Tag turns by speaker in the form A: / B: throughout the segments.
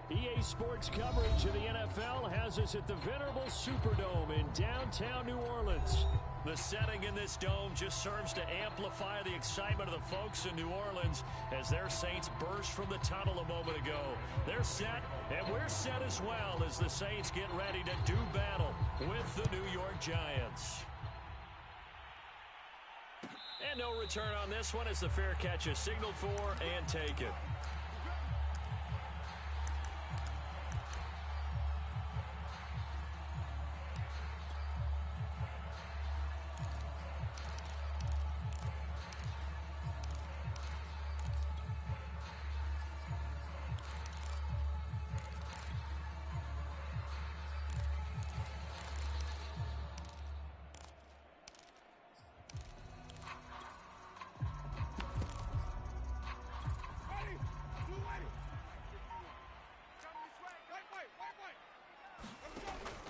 A: EA Sports coverage of the NFL has us at the venerable Superdome in downtown New Orleans. The setting in this dome just serves to amplify the excitement of the folks in New Orleans as their Saints burst from the tunnel a moment ago. They're set, and we're set as well as the Saints get ready to do battle with the New York Giants. And no return on this one as the fair catch is signaled for and taken.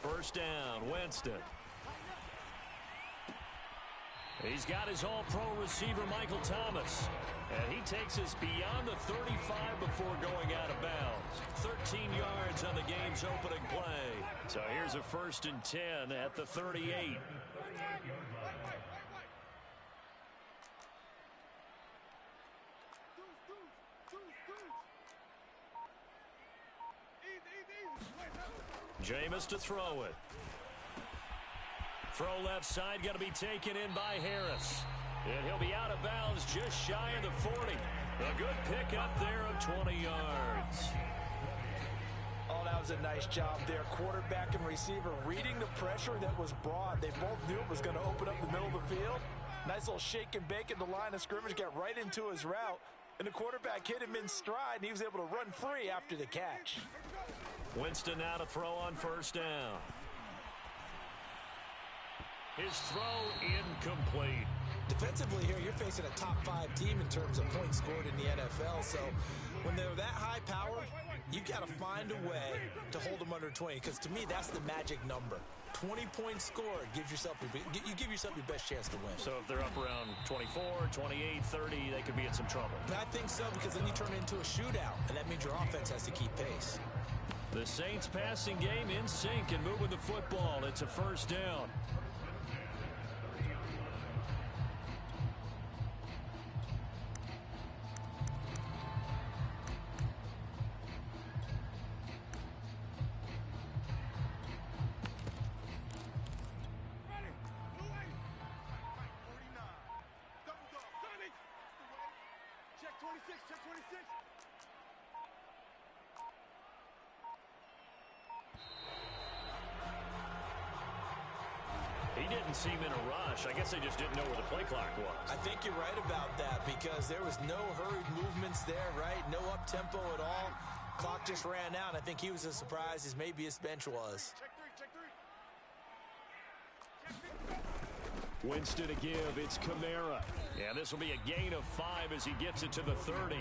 A: First down, Winston. He's got his all-pro receiver, Michael Thomas. And he takes us beyond the 35 before going out of bounds. 13 yards on the game's opening play. So here's a 1st and 10 at the 38. Jameis to throw it. Throw left side, going to be taken in by Harris. And he'll be out of bounds just shy of the 40. A good pickup there of 20 yards.
B: Oh, that was a nice job there. Quarterback and receiver reading the pressure that was brought. They both knew it was going to open up the middle of the field. Nice little shake and bake at the line of scrimmage, got right into his route. And the quarterback hit him in stride, and he was able to run free after the catch.
A: Winston now to throw on 1st down. His throw incomplete.
B: Defensively here, you're facing a top 5 team in terms of points scored in the NFL. So when they're that high powered, you got to find a way to hold them under 20. Because to me, that's the magic number. 20 points scored gives yourself you give yourself your best chance to win.
A: So if they're up around 24, 28, 30, they could be in some trouble.
B: I think so, because then you turn it into a shootout, and that means your offense has to keep pace.
A: The Saints passing game in sync and moving the football. It's a 1st down. He didn't seem in a rush. I guess they just didn't know where the play clock was.
B: I think you're right about that because there was no hurried movements there, right? No up-tempo at all. Clock just ran out. I think he was as surprised as maybe his bench was.
A: Winston to give. It's Kamara. Yeah, this will be a gain of 5 as he gets it to the 30.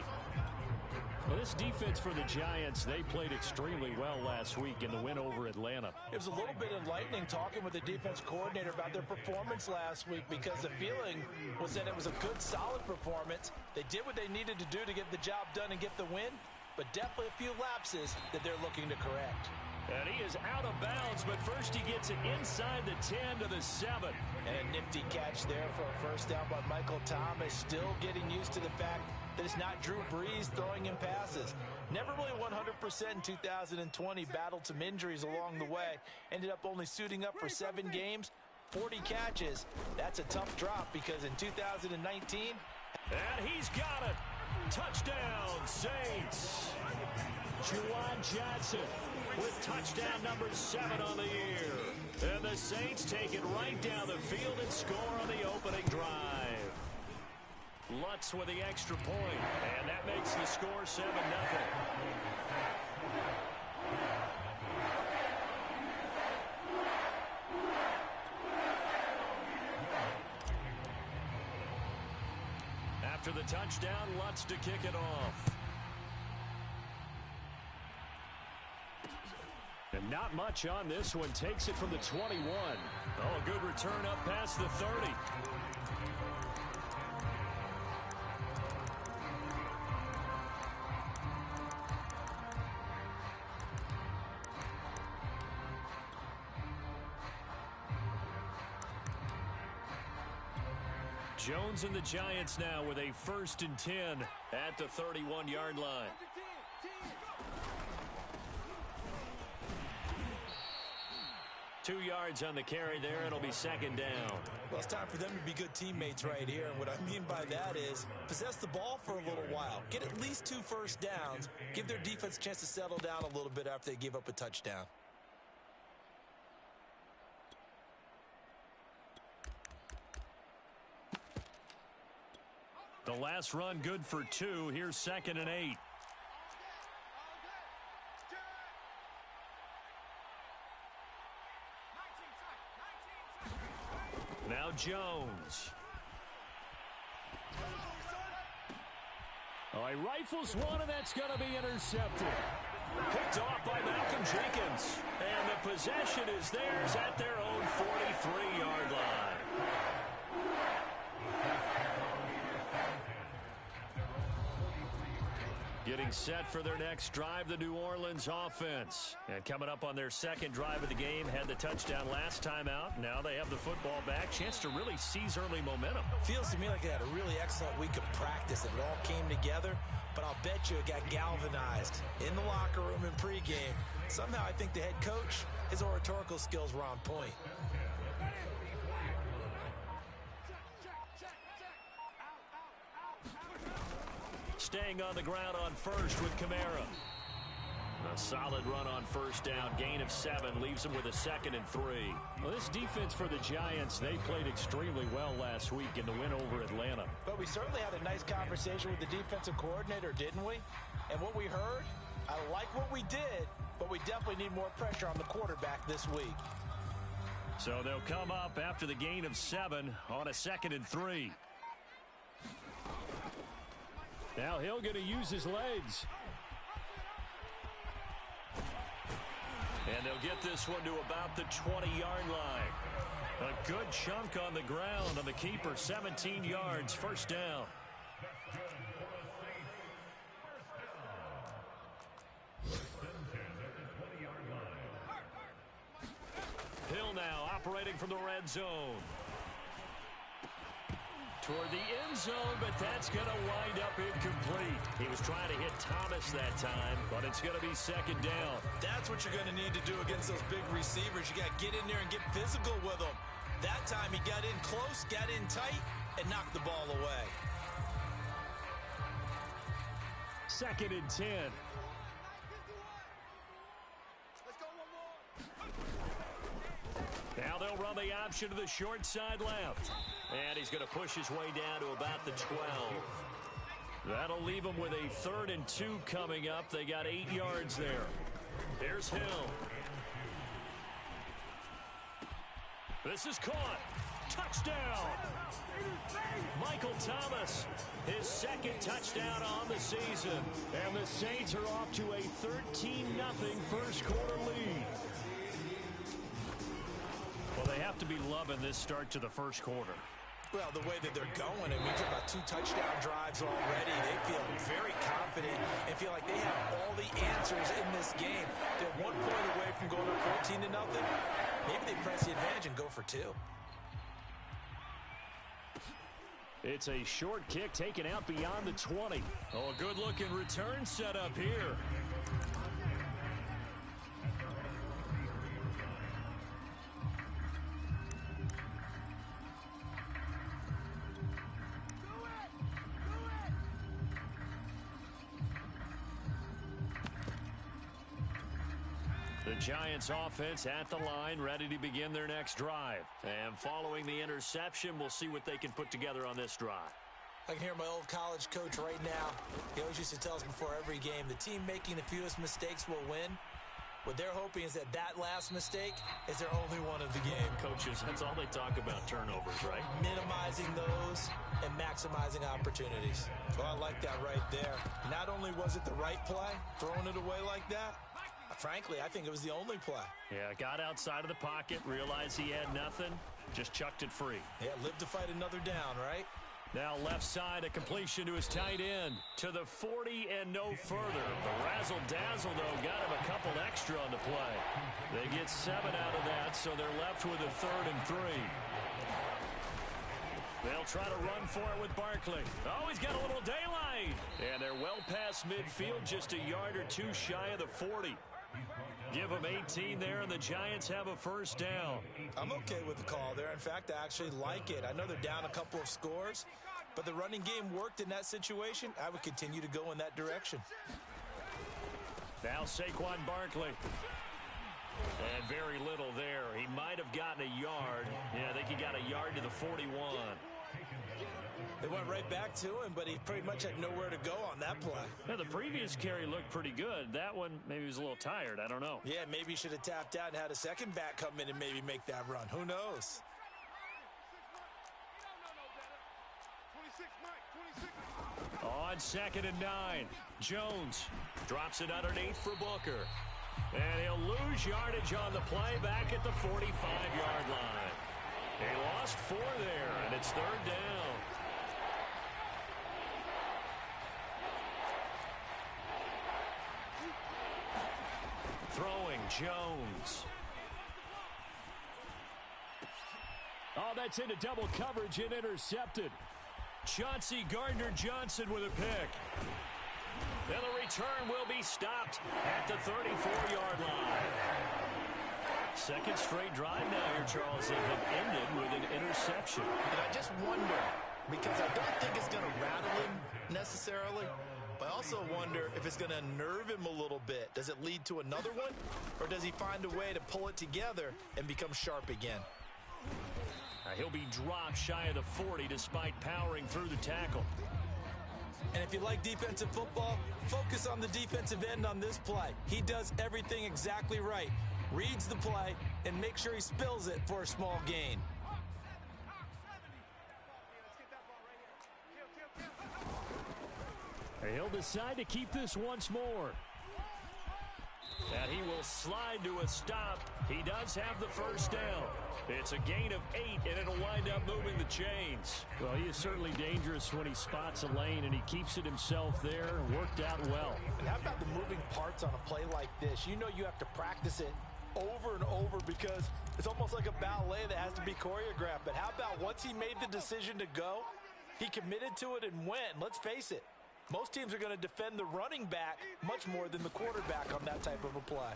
A: Well, this defense for the Giants, they played extremely well last week in the win over Atlanta.
B: It was a little bit enlightening talking with the defense coordinator about their performance last week because the feeling was that it was a good, solid performance. They did what they needed to do to get the job done and get the win, but definitely a few lapses that they're looking to correct.
A: And he is out of bounds, but first he gets it inside the 10 to the 7.
B: And a nifty catch there for a 1st down by Michael Thomas. Still getting used to the fact that it's not Drew Brees throwing him passes. Never really 100% in 2020. Battled some injuries along the way. Ended up only suiting up for 7 games, 40 catches. That's a tough drop because in 2019...
A: And he's got it. Touchdown, Saints. Juwan Johnson with touchdown number 7 on the year. And the Saints take it right down the field and score on the opening drive. Lutz with the extra point, and that makes the score 7-0. After the touchdown, Lutz to kick it off. And not much on this one. Takes it from the 21. Oh, a good return up past the 30. Jones and the Giants now with a 1st and 10 at the 31-yard line. Two yards on the carry there. It'll be 2nd down.
B: Well, it's time for them to be good teammates right here. And what I mean by that is possess the ball for a little while. Get at least 2 first downs. Give their defense a chance to settle down a little bit after they give up a touchdown.
A: The last run good for 2. Here's 2nd and 8. Now Jones. Oh, he rifles one, and that's going to be intercepted. Picked off by Malcolm Jenkins. And the possession is theirs at their own 43-yard line. Getting set for their next drive, the New Orleans offense. And coming up on their 2nd drive of the game, had the touchdown last time out. Now they have the football back. Chance to really seize early momentum.
B: Feels to me like they had a really excellent week of practice. It all came together, but I'll bet you it got galvanized in the locker room in pregame. Somehow I think the head coach, his oratorical skills were on point.
A: Staying on the ground on 1st with Kamara. A solid run on 1st down. Gain of 7 leaves them with a 2nd and 3. Well, this defense for the Giants, they played extremely well last week in the win over Atlanta.
B: But we certainly had a nice conversation with the defensive coordinator, didn't we? And what we heard, I like what we did, but we definitely need more pressure on the quarterback this week.
A: So they'll come up after the gain of 7 on a 2nd and 3. Now he'll get to use his legs. And they'll get this one to about the 20-yard line. A good chunk on the ground on the keeper. 17 yards, 1st down. Hill now operating from the red zone. Toward the end zone, but that's going to wind up incomplete. He was trying to hit Thomas that time, but it's going to be 2nd down.
B: That's what you're going to need to do against those big receivers. You got to get in there and get physical with them. That time he got in close, got in tight, and knocked the ball away.
A: 2nd and 10. Now they'll run the option to the short side left. And he's going to push his way down to about the 12. That'll leave him with a 3rd and 2 coming up. They got 8 yards there. Here's Hill. This is caught. Touchdown. Michael Thomas, his 2nd touchdown on the season. And the Saints are off to a 13-0 first quarter lead. Well, they have to be loving this start to the first quarter.
B: Well, the way that they're going, I mean, talk about 2 touchdown drives already. They feel very confident and feel like they have all the answers in this game. They're 1 point away from going up 14-0. Maybe they press the advantage and go for 2.
A: It's a short kick taken out beyond the 20. Oh, a good-looking return set up here. The Giants offense at the line, ready to begin their next drive. And following the interception, we'll see what they can put together on this drive.
B: I can hear my old college coach right now. He always used to tell us before every game, the team making the fewest mistakes will win. What they're hoping is that that last mistake is their only one of the game.
A: Coaches, that's all they talk about, turnovers, right?
B: Minimizing those and maximizing opportunities. Well, I like that right there. Not only was it the right play, throwing it away like that, frankly, I think it was the only play.
A: Yeah, got outside of the pocket, realized he had nothing, just chucked it free.
B: Yeah, live to fight another down, right?
A: Now left side, a completion to his tight end. To the 40 and no further. The razzle-dazzle, though, got him a couple extra on the play. They get 7 out of that, so they're left with a 3rd and 3. They'll try to run for it with Barkley. Oh, he's got a little daylight. And they're well past midfield, just a yard or two shy of the 40. Give them 18 there, and the Giants have a first down.
B: I'm okay with the call there. In fact, I actually like it. I know they're down a couple of scores, but the running game worked in that situation. I would continue to go in that direction.
A: Now Saquon Barkley. And very little there. He might have gotten a yard. Yeah, I think he got a yard to the 41.
B: They went right back to him, but he pretty much had nowhere to go on that play.
A: Now, the previous carry looked pretty good. That one, maybe he was a little tired. I don't know.
B: Yeah, maybe he should have tapped out and had a second back come in and maybe make that run. Who knows?
A: On 2nd and 9, Jones drops it underneath for Booker. And he'll lose yardage on the play back at the 45-yard line. He lost 4 there, and it's 3rd down. Throwing, Jones. Oh, that's into double coverage and intercepted. Chauncey Gardner-Johnson with a pick. And the return will be stopped at the 34-yard line. Second straight drive now here, Charles. They have ended with an interception.
B: And I just wonder, because I don't think it's going to rattle him necessarily, but I also wonder if it's going to unnerve him a little bit. Does it lead to another one, or does he find a way to pull it together and become sharp again?
A: He'll be dropped shy of the 40 despite powering through the tackle.
B: And if you like defensive football, focus on the defensive end on this play. He does everything exactly right. Reads the play and make sure he spills it for a small gain.
A: He'll decide to keep this once more. And he will slide to a stop. He does have the first down. It's a gain of 8, and it'll wind up moving the chains. Well, he is certainly dangerous when he spots a lane, and he keeps it himself there. Worked out well.
B: And how about the moving parts on a play like this? You know you have to practice it over and over because it's almost like a ballet that has to be choreographed. But how about once he made the decision to go, he committed to it and went. And let's face it, most teams are going to defend the running back much more than the quarterback on that type of a play.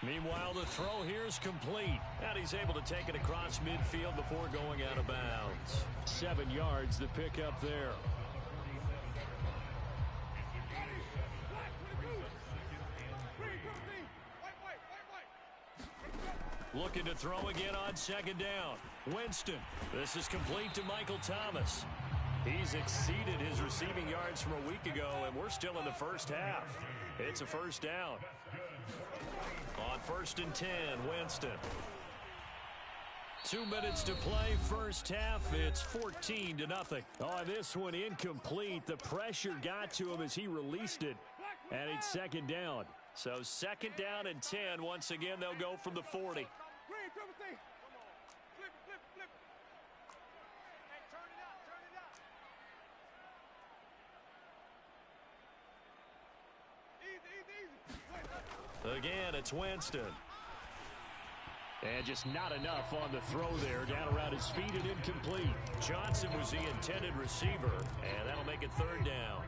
A: Meanwhile, the throw here is complete. And he's able to take it across midfield before going out of bounds. 7 yards, the pickup there. Looking to throw again on 2nd down. Winston. This is complete to Michael Thomas. He's exceeded his receiving yards from a week ago, and we're still in the first half. It's a first down. On 1st and 10, Winston. 2 minutes to play, first half. It's 14-0. On this one, incomplete. The pressure got to him as he released it, and it's 2nd down. So 2nd down and 10. Once again, they'll go from the 40. Again, it's Winston. And just not enough on the throw there. Down around his feet and incomplete. Johnson was the intended receiver, and that'll make it 3rd down.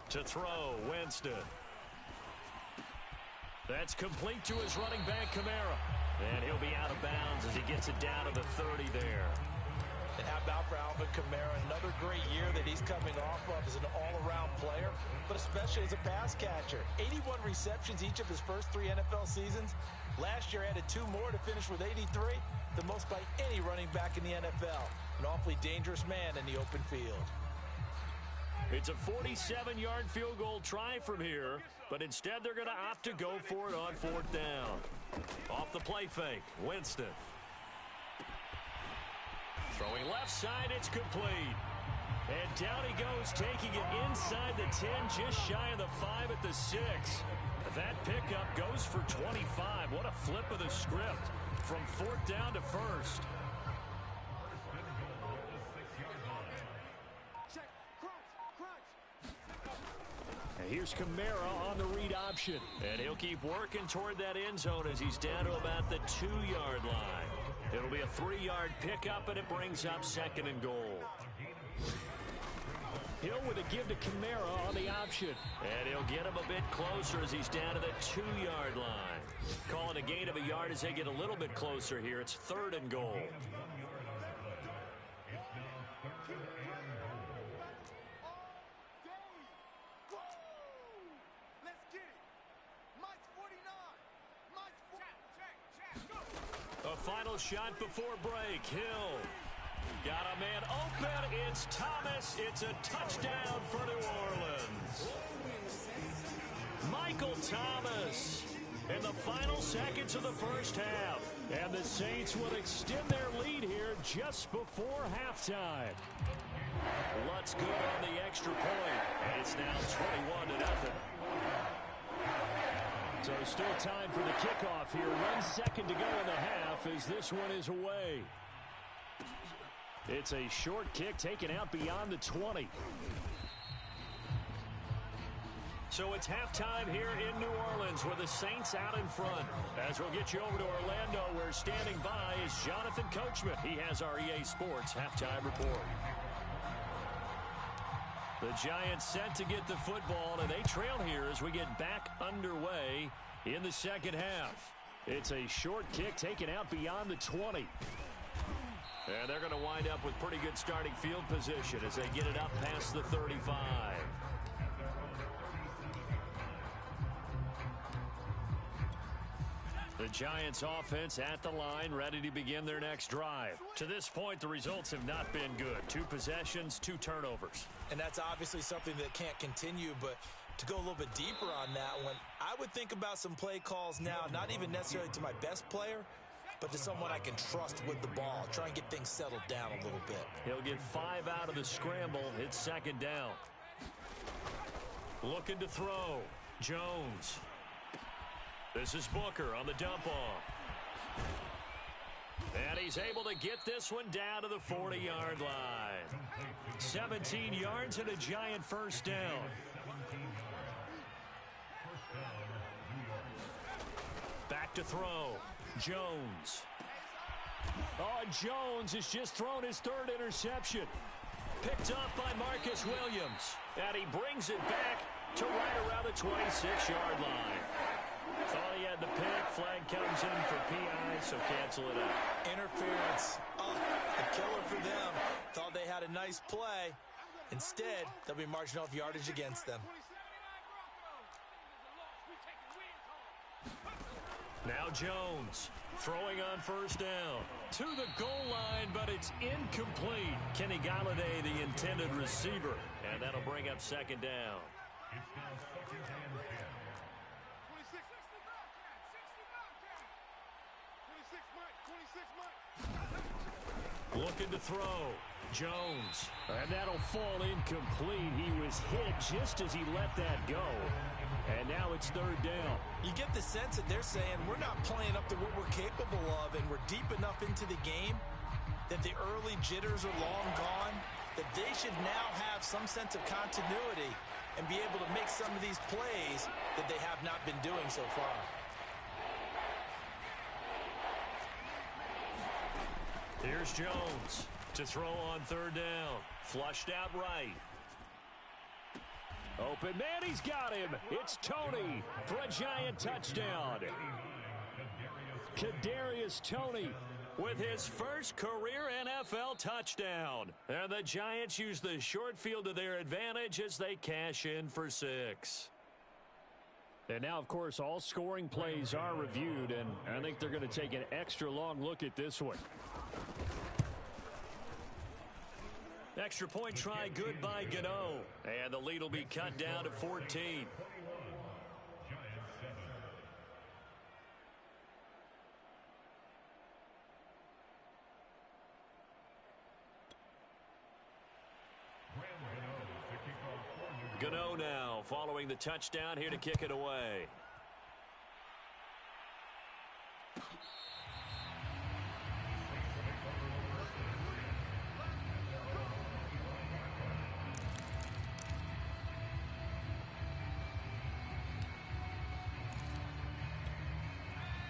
A: To throw, Winston. That's complete to his running back, Kamara. And he'll be out of bounds as he gets it down to the 30 there.
B: And how about for Alvin Kamara? Another great year that he's coming off of as an all-around player, but especially as a pass catcher. 81 receptions each of his first 3 NFL seasons. Last year added 2 more to finish with 83, the most by any running back in the NFL. An awfully dangerous man in the open field.
A: It's a 47-yard field goal try from here, but instead they're going to opt to go for it on 4th down. Off the play fake, Winston. Throwing left side, it's complete. And down he goes, taking it inside the 10, just shy of the 5 at the 6. That pickup goes for 25. What a flip of the script from 4th down to 1st. Here's Kamara on the read option. And he'll keep working toward that end zone as he's down to about the 2-yard line. It'll be a 3-yard pickup, and it brings up 2nd and goal. Hill with a give to Kamara on the option. And he'll get him a bit closer as he's down to the 2-yard line. Calling a gain of a yard as they get a little bit closer here. It's 3rd and goal. A final shot before break. Hill got a man open. It's Thomas. It's a touchdown for New Orleans. Michael Thomas in the final seconds of the first half. And the Saints will extend their lead here just before halftime. Let's go on the extra point. And it's now 21-0. So still time for the kickoff here. 1 second to go in the half as this one is away. It's a short kick taken out beyond the 20. So it's halftime here in New Orleans with the Saints out in front. As we'll get you over to Orlando, where standing by is Jonathan Coachman. He has our EA Sports halftime report. The Giants set to get the football, and they trail here as we get back underway in the second half. It's a short kick taken out beyond the 20. And they're going to wind up with pretty good starting field position as they get it up past the 35. The Giants offense at the line, ready to begin their next drive. To this point, the results have not been good. 2 possessions, 2 turnovers.
B: And that's obviously something that can't continue, but to go a little bit deeper on that one, I would think about some play calls now, not even necessarily to my best player, but to someone I can trust with the ball. Try and get things settled down a little bit.
A: He'll get 5 out of the scramble. It's 2nd down. Looking to throw. Jones. This is Booker on the dump off. And he's able to get this one down to the 40-yard line. 17 yards and a Giant first down. Back to throw. Jones. Oh, Jones has just thrown his 3rd interception. Picked up by Marcus Williams. And he brings it back to right around the 26-yard line. Thought he had the pick. Flag comes in for PI, so cancel it out.
B: Interference. Oh, a killer for them. Thought they had a nice play. Instead, they'll be marching off yardage against them.
A: Now Jones throwing on first down. To the goal line, but it's incomplete. Kenny Galladay, the intended receiver. And that'll bring up 2nd down. Looking to throw. Jones. And that'll fall incomplete. He was hit just as he let that go. And now it's 3rd down.
B: You get the sense that they're saying we're not playing up to what we're capable of, and we're deep enough into the game that the early jitters are long gone, that they should now have some sense of continuity and be able to make some of these plays that they have not been doing so far.
A: Here's Jones to throw on 3rd down. Flushed out right. Open man, he's got him. It's Toney for a Giant touchdown. Kadarius Toney with his first career NFL touchdown. And the Giants use the short field to their advantage as they cash in for 6. And now, of course, all scoring plays are reviewed, and I think they're going to take an extra long look at this one. Extra point try good by Gano. And the lead will be cut down to 14. Gano now following the touchdown here to kick it away.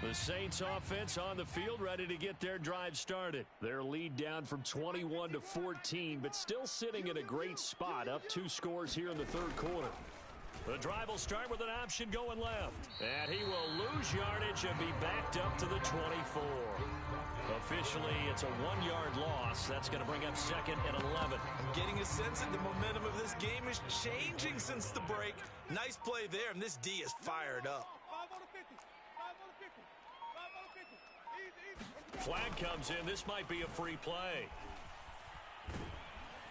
A: The Saints offense on the field, ready to get their drive started. Their lead down from 21 to 14, but still sitting in a great spot, up 2 scores here in the third quarter. The drive will start with an option going left. And he will lose yardage and be backed up to the 24. Officially, it's a 1-yard loss. That's going to bring up 2nd and 11.
B: I'm getting a sense that the momentum of this game is changing since the break. Nice play there, and this D is fired up.
A: Flag comes in. This might be a free play.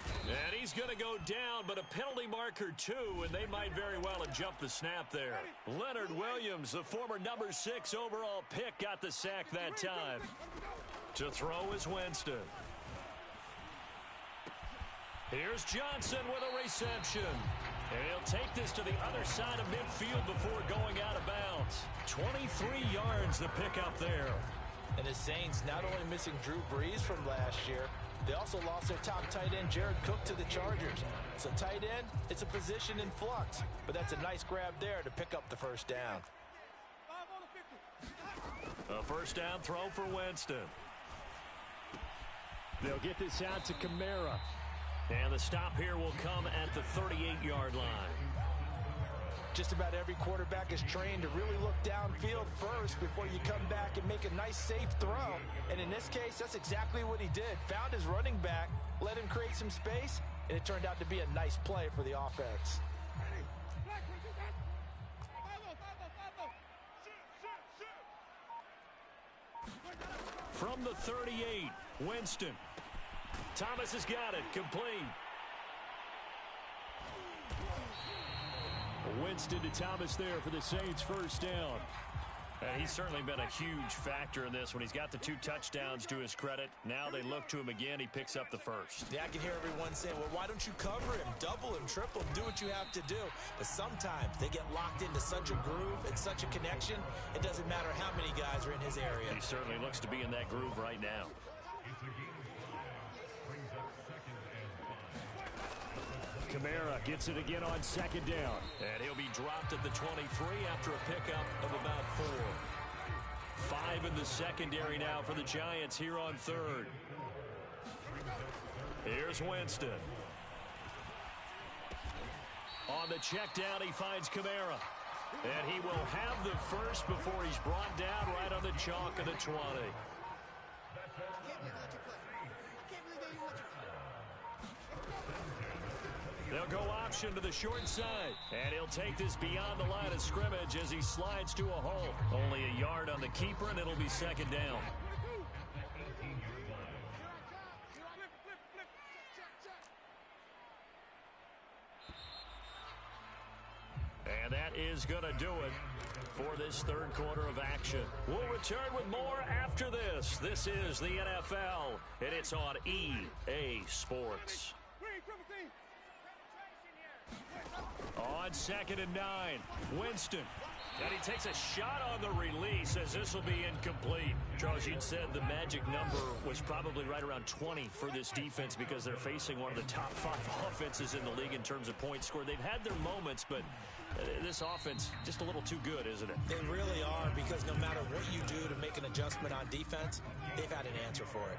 A: And he's going to go down, but a penalty marker too, and they might very well have jumped the snap there. Leonard Williams, the former number 6 overall pick, got the sack that time. To throw is Winston. Here's Johnson with a reception. And he'll take this to the other side of midfield before going out of bounds. 23 yards the pickup there.
B: And the Saints not only missing Drew Brees from last year, they also lost their top tight end, Jared Cook, to the Chargers. So tight end, it's a position in flux. But that's a nice grab there to pick up the first down.
A: A first down throw for Winston. They'll get this out to Kamara. And the stop here will come at the 38-yard line.
B: Just about every quarterback is trained to really look downfield first before you come back and make a nice, safe throw. And in this case, that's exactly what he did. Found his running back, let him create some space, and it turned out to be a nice play for the offense.
A: From the 38, Winston. Thomas has got it, complete. Winston to Thomas there for the Saints' first down. And he's certainly been a huge factor in this when he's got the 2 touchdowns to his credit. Now they look to him again. He picks up the first.
B: Yeah, I can hear everyone saying, well, why don't you cover him, double him, triple him, do what you have to do. But sometimes they get locked into such a groove and such a connection, it doesn't matter how many guys are in his area.
A: He certainly looks to be in that groove right now. Kamara gets it again on 2nd down. And he'll be dropped at the 23 after a pickup of about 4. 5 in the secondary now for the Giants here on 3rd. Here's Winston. On the check down, he finds Kamara. And he will have the first before he's brought down right on the chalk of the 20. They'll go option to the short side. And he'll take this beyond the line of scrimmage as he slides to a hole. Only a yard on the keeper, and it'll be 2nd down. And that is going to do it for this third quarter of action. We'll return with more after this. This is the NFL, and it's on EA Sports. On 2nd and 9, Winston. And he takes a shot on the release as this will be incomplete. Charles, you'd said the magic number was probably right around 20 for this defense because they're facing one of the top 5 offenses in the league in terms of points scored. They've had their moments, but this offense just a little too good, isn't it?
B: They really are, because no matter what you do to make an adjustment on defense, they've had an answer for it.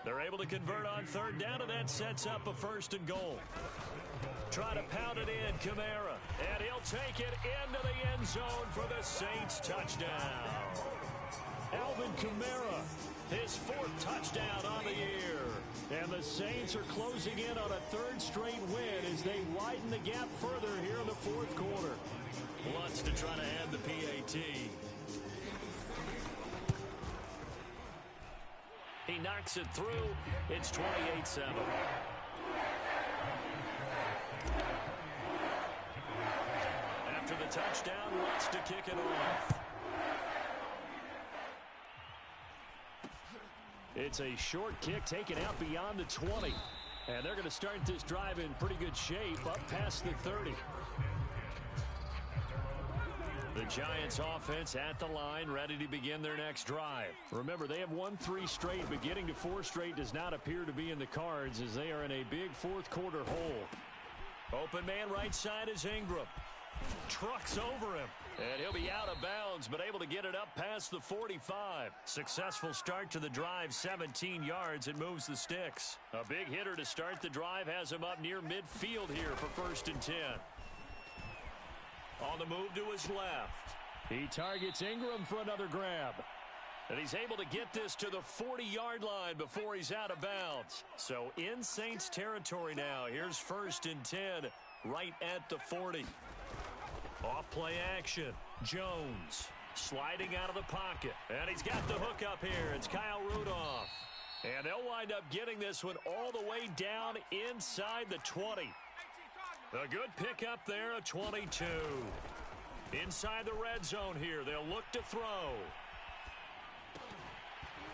A: They're able to convert on 3rd down, and that sets up a 1st and goal. Try to pound it in, Kamara. And he'll take it into the end zone for the Saints touchdown. Alvin Kamara, his 4th touchdown on the year. And the Saints are closing in on a 3rd straight win as they widen the gap further here in the 4th quarter. Lutz to try to add the PAT. He knocks it through. It's 28-7. After the touchdown, Lutz to kick it off. It's a short kick taken out beyond the 20. And they're going to start this drive in pretty good shape up past the 30. The Giants offense at the line, ready to begin their next drive. Remember, they have won 3 straight, but getting to 4 straight does not appear to be in the cards as they are in a big 4th quarter hole. Open man right side is Ingram. Trucks over him. And he'll be out of bounds, but able to get it up past the 45. Successful start to the drive, 17 yards, and moves the sticks. A big hitter to start the drive has him up near midfield here for 1st and 10. On the move to his left. He targets Ingram for another grab. And he's able to get this to the 40-yard line before he's out of bounds. So in Saints territory now. Here's 1st and 10 right at the 40. Off play action. Jones sliding out of the pocket. And he's got the hook up here. It's Kyle Rudolph. And they'll wind up getting this one all the way down inside the 20. A good pickup there, a 22. Inside the red zone here. They'll look to throw.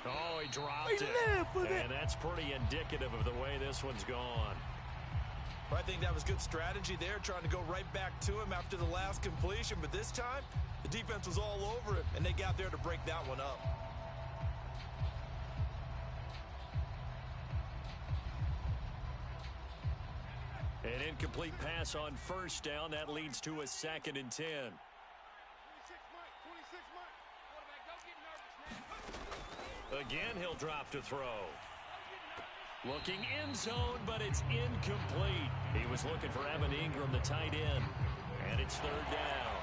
A: Oh, he dropped it. And that's pretty indicative of the way this one's gone.
B: Well, I think that was good strategy there, trying to go right back to him after the last completion. But this time, the defense was all over him, and they got there to break that one up.
A: An incomplete pass on 1st down. That leads to a 2nd and 10. Again, he'll drop to throw. Looking end zone, but it's incomplete. He was looking for Evan Ingram, the tight end. And it's 3rd down.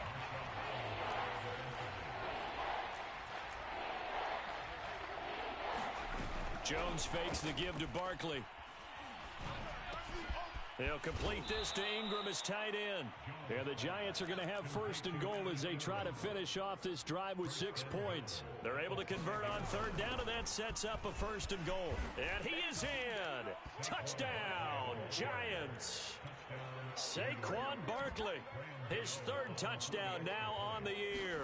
A: Jones fakes the give to Barkley. They'll complete this to Ingram as tight end. And the Giants are going to have 1st and goal as they try to finish off this drive with 6 points. They're able to convert on 3rd down, and that sets up a 1st and goal. And he is in. Touchdown, Giants. Saquon Barkley, his 3rd touchdown now on the year.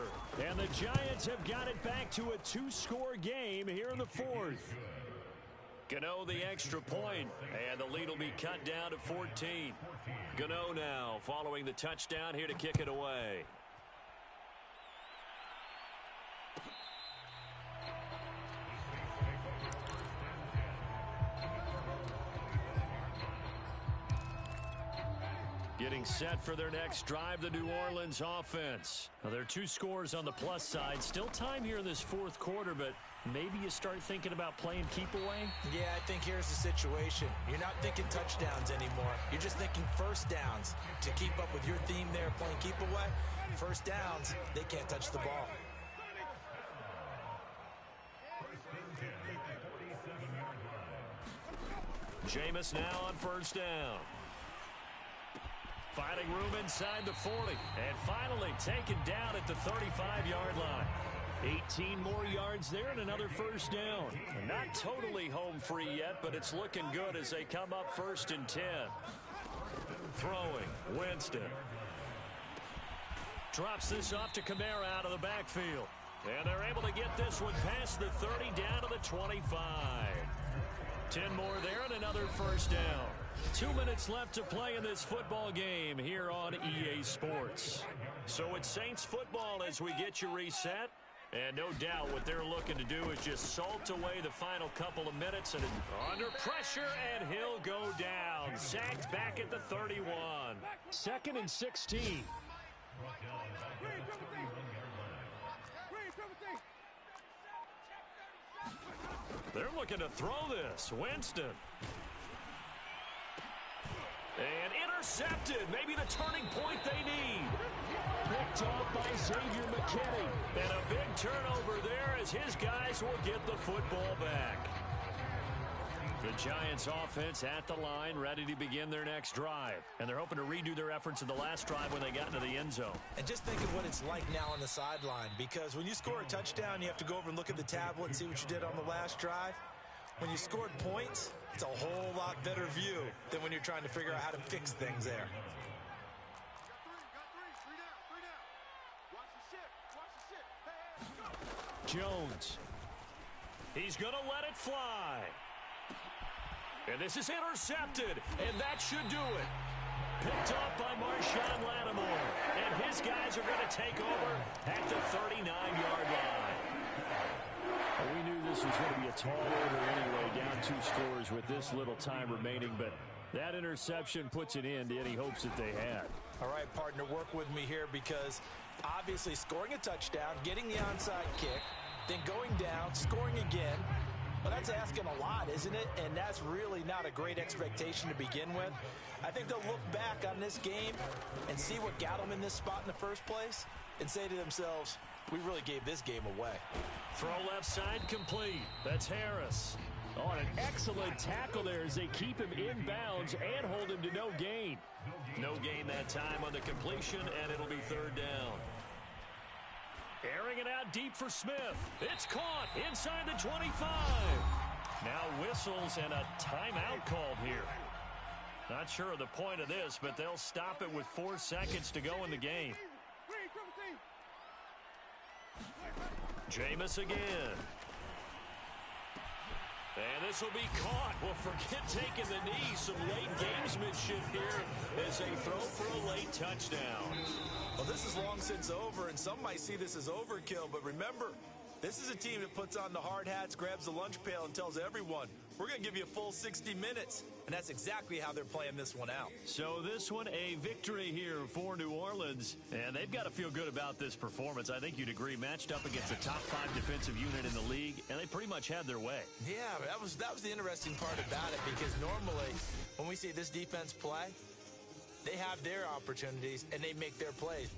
A: And the Giants have got it back to a 2-score game here in the 4th. Gano the extra point, and the lead will be cut down to 14. Gano now following the touchdown here to kick it away. Getting set for their next drive, the New Orleans offense. Now, there are 2 scores on the plus side. Still time here in this 4th quarter, but maybe you start thinking about playing keep away?
B: Yeah, I think here's the situation. You're not thinking touchdowns anymore. You're just thinking 1st downs. To keep up with your theme there, playing keep away, 1st downs, they can't touch the ball.
A: Jameis now on 1st down. Finding room inside the 40. And finally taken down at the 35-yard line. 18 more yards there and another 1st down. Not totally home free yet, but it's looking good as they come up 1st and 10. Throwing, Winston. Drops this off to Kamara out of the backfield. And they're able to get this one past the 30 down to the 25. 10 more there and another 1st down. 2 minutes left to play in this football game here on EA Sports. So it's Saints football as we get you reset. And no doubt what they're looking to do is just salt away the final couple of minutes. And under pressure, and he'll go down. Sacked back at the 31. 2nd and 16. They're looking to throw this. Winston. And intercepted. Maybe the turning point they need. Picked off by Xavier McKinney. And a big turnover there as his guys will get the football back. The Giants offense at the line, ready to begin their next drive. And they're hoping to redo their efforts in the last drive when they got into the end zone.
B: And just think of what it's like now on the sideline, because when you score a touchdown, you have to go over and look at the tablet and see what you did on the last drive. When you scored points, it's a whole lot better view than when you're trying to figure out how to fix things there.
A: Jones. He's going to let it fly. And this is intercepted, and that should do it. Picked off by Marshawn Lattimore. And his guys are going to take over at the 39-yard line.
C: Well, we knew this was going to be a tall order anyway, down 2 scores with this little time remaining, but that interception puts an end to any hopes that they had.
B: All right, partner, work with me here because Obviously scoring a touchdown, getting the onside kick, then going down, scoring again. Well, that's asking a lot, isn't it? And that's really not a great expectation to begin with. I think they'll look back on this game and see what got them in this spot in the first place and say to themselves, we really gave this game away.
A: Throw left side complete. That's Harris. Oh, an excellent tackle there as they keep him in bounds and hold him to no gain. No gain that time on the completion, and it'll be third down. Airing it out deep for Smith. It's caught inside the 25. Now whistles and a timeout called here. Not sure of the point of this, but they'll stop it with 4 seconds to go in the game. Jameis again. And this will be caught. Well, forget taking the knee. Some late gamesmanship here as they throw for a late touchdown.
B: Well, this is long since over, and some might see this as overkill. But remember, this is a team that puts on the hard hats, grabs the lunch pail, and tells everyone, we're going to give you a full 60 minutes. And that's exactly how they're playing this one out.
A: So this one, a victory here for New Orleans. And they've got to feel good about this performance. I think you'd agree, matched up against a top 5 defensive unit in the league, and they pretty much had their way.
B: Yeah, that was the interesting part about it, because normally when we see this defense play, they have their opportunities and they make their plays.